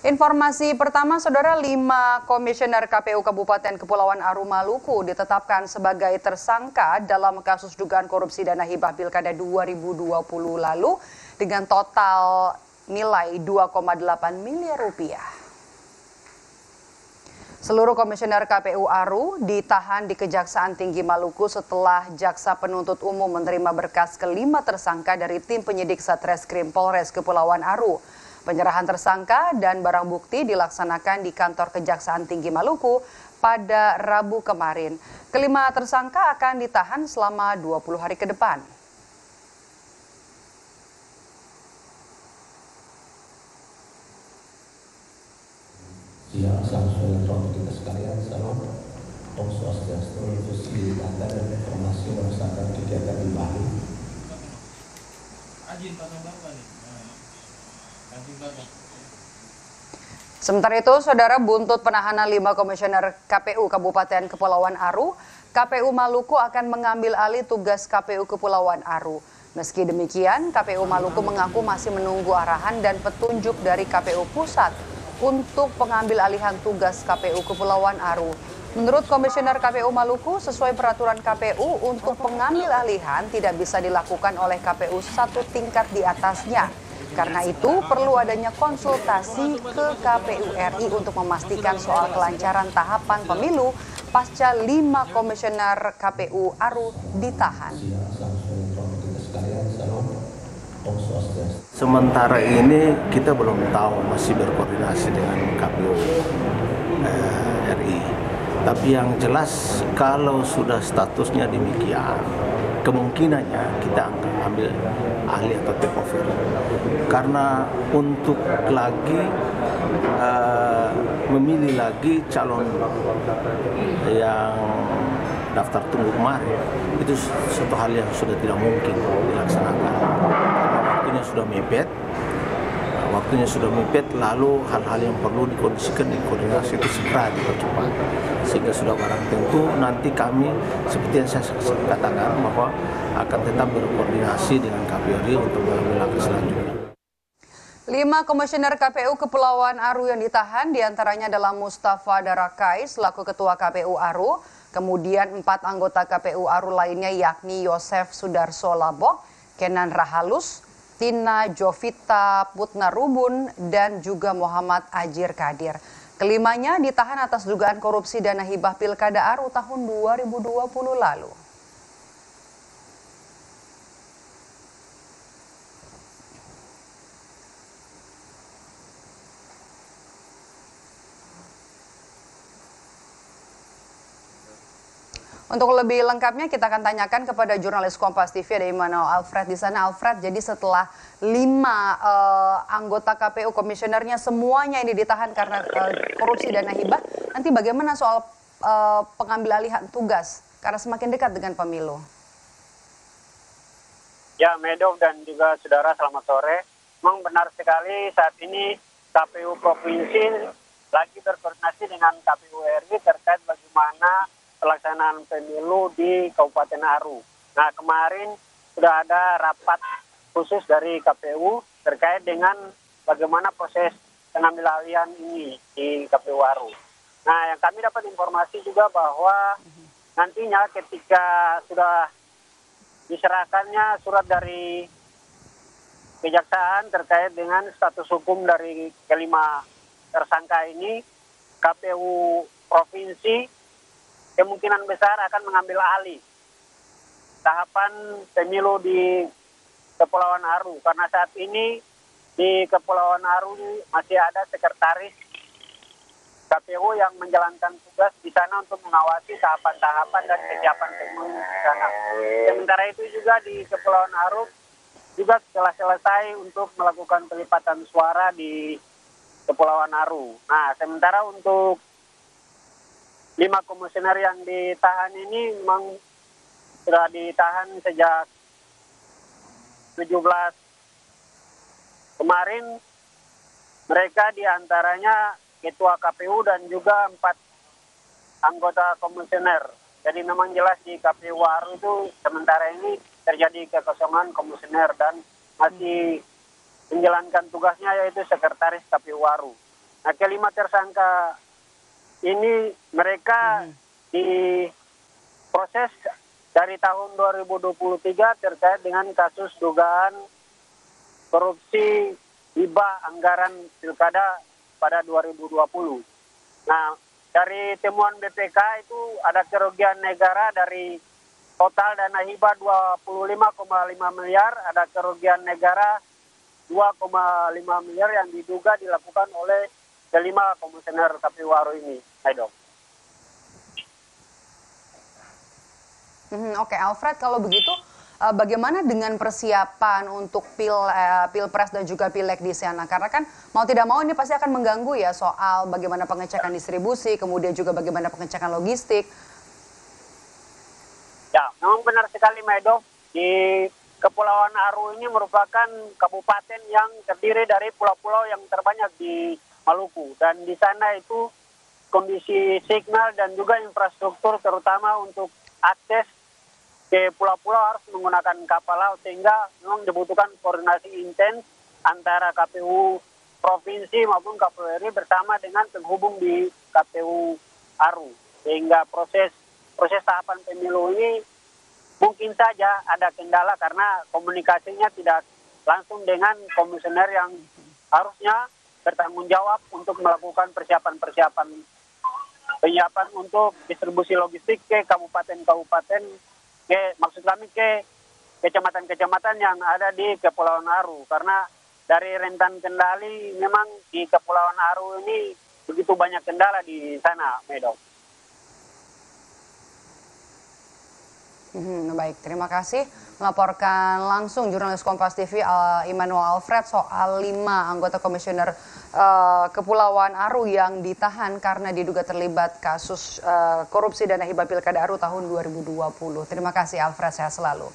Informasi pertama, Saudara, 5 komisioner KPU Kabupaten Kepulauan Aru Maluku ditetapkan sebagai tersangka dalam kasus dugaan korupsi dana hibah Pilkada 2020 lalu dengan total nilai 2,8 miliar rupiah. Seluruh komisioner KPU Aru ditahan di Kejaksaan Tinggi Maluku setelah Jaksa Penuntut Umum menerima berkas kelima tersangka dari tim penyidik Satreskrim Polres Kepulauan Aru. Penyerahan tersangka dan barang bukti dilaksanakan di kantor Kejaksaan Tinggi Maluku pada Rabu kemarin. Kelima tersangka akan ditahan selama 20 hari ke depan. Siang, salam kita sekalian, salam Om Swastiastu, Inklusi Data dan Informasi merasakan kegiatan di Bali. Sementara itu, Saudara, buntut penahanan 5 komisioner KPU Kabupaten Kepulauan Aru, KPU Maluku akan mengambil alih tugas KPU Kepulauan Aru. Meski demikian, KPU Maluku mengaku masih menunggu arahan dan petunjuk dari KPU Pusat untuk pengambil alihan tugas KPU Kepulauan Aru. Menurut Komisioner KPU Maluku, sesuai peraturan KPU untuk pengambil alihan tidak bisa dilakukan oleh KPU satu tingkat di atasnya. Karena itu perlu adanya konsultasi ke KPU RI untuk memastikan soal kelancaran tahapan pemilu pasca 5 komisioner KPU Aru ditahan. Sementara ini kita belum tahu, masih berkoordinasi dengan KPU RI. Tapi yang jelas kalau sudah statusnya demikian, kemungkinannya kita akan ambil ahli atau take over. Karena untuk lagi memilih lagi calon yang daftar tunggu kemarin, itu suatu hal yang sudah tidak mungkin dilaksanakan. Karena waktunya sudah mepet, lalu hal-hal yang perlu dikondisikan, dikoordinasi itu segera dipercepat. Sehingga sudah barang tentu nanti kami, seperti yang saya katakan, bahwa akan tetap berkoordinasi dengan KPU untuk mengambil langkah selanjutnya. 5 komisioner KPU Kepulauan Aru yang ditahan diantaranya adalah Mustafa Darakai selaku Ketua KPU Aru, kemudian 4 anggota KPU Aru lainnya yakni Yosef Sudarso Labok, Kenan Rahalus, Tina Jovita Putnarubun, dan juga Muhammad Ajir Kadir. Kelimanya ditahan atas dugaan korupsi dana hibah Pilkada Aru tahun 2020 lalu. Untuk lebih lengkapnya kita akan tanyakan kepada jurnalis Kompas TV ada Immanuel Alfred di sana. Alfred, jadi setelah 5 anggota KPU komisionernya semuanya ini ditahan karena korupsi dana hibah, nanti bagaimana soal pengambil alihan tugas karena semakin dekat dengan pemilu? Ya, Medo dan juga saudara, selamat sore. Memang benar sekali saat ini KPU Provinsi lagi berkoordinasi dengan KPU RI terkait bagaimana pelaksanaan pemilu di Kabupaten Aru. Nah, kemarin sudah ada rapat khusus dari KPU terkait dengan bagaimana proses pengambil alihan ini di KPU Aru. Nah, yang kami dapat informasi juga bahwa nantinya ketika sudah diserahkannya surat dari Kejaksaan terkait dengan status hukum dari kelima tersangka ini, KPU Provinsi kemungkinan besar akan mengambil alih tahapan pemilu di Kepulauan Aru. Karena saat ini di Kepulauan Aru masih ada sekretaris KPU yang menjalankan tugas di sana untuk mengawasi tahapan-tahapan dan kesiapan pemilu di sana. Sementara itu juga di Kepulauan Aru juga telah selesai untuk melakukan pelipatan suara di Kepulauan Aru. Nah, sementara untuk 5 komisioner yang ditahan ini memang sudah ditahan sejak 17 kemarin. Mereka diantaranya Ketua KPU dan juga 4 anggota komisioner. Jadi memang jelas di KPU Aru itu sementara ini terjadi kekosongan komisioner dan masih menjalankan tugasnya yaitu sekretaris KPU Aru. Nah, kelima tersangka ini mereka diproses dari tahun 2023 terkait dengan kasus dugaan korupsi hibah anggaran pilkada pada 2020. Nah, dari temuan BPK itu ada kerugian negara dari total dana hibah 25,5 miliar, ada kerugian negara 2,5 miliar yang diduga dilakukan oleh kelima komisioner KPU Aru ini. Ayo. Oke, Alfred, kalau begitu bagaimana dengan persiapan untuk pilpres dan juga pileg di sana? Karena kan mau tidak mau ini pasti akan mengganggu ya soal bagaimana pengecekan distribusi, kemudian juga bagaimana pengecekan logistik. Ya, memang benar sekali, Medo. Di Kepulauan Aru ini merupakan kabupaten yang terdiri dari pulau-pulau yang terbanyak di Maluku. Dan di sana itu kondisi signal dan juga infrastruktur terutama untuk akses ke pulau-pulau harus menggunakan kapal laut, sehingga memang dibutuhkan koordinasi intens antara KPU provinsi maupun KPU RI bersama dengan penghubung di KPU Aru, sehingga proses tahapan pemilu ini mungkin saja ada kendala karena komunikasinya tidak langsung dengan komisioner yang harusnya bertanggung jawab untuk melakukan persiapan untuk distribusi logistik ke kabupaten-kabupaten, maksud kami ke kecamatan-kecamatan yang ada di Kepulauan Aru. Karena dari rentan kendali memang di Kepulauan Aru ini begitu banyak kendala di sana, Medo. Baik, terima kasih. Melaporkan langsung jurnalis Kompas TV Immanuel Alfred soal 5 anggota komisioner Kepulauan Aru yang ditahan karena diduga terlibat kasus korupsi dana hibah pilkada Aru tahun 2020. Terima kasih Alfred, sehat selalu.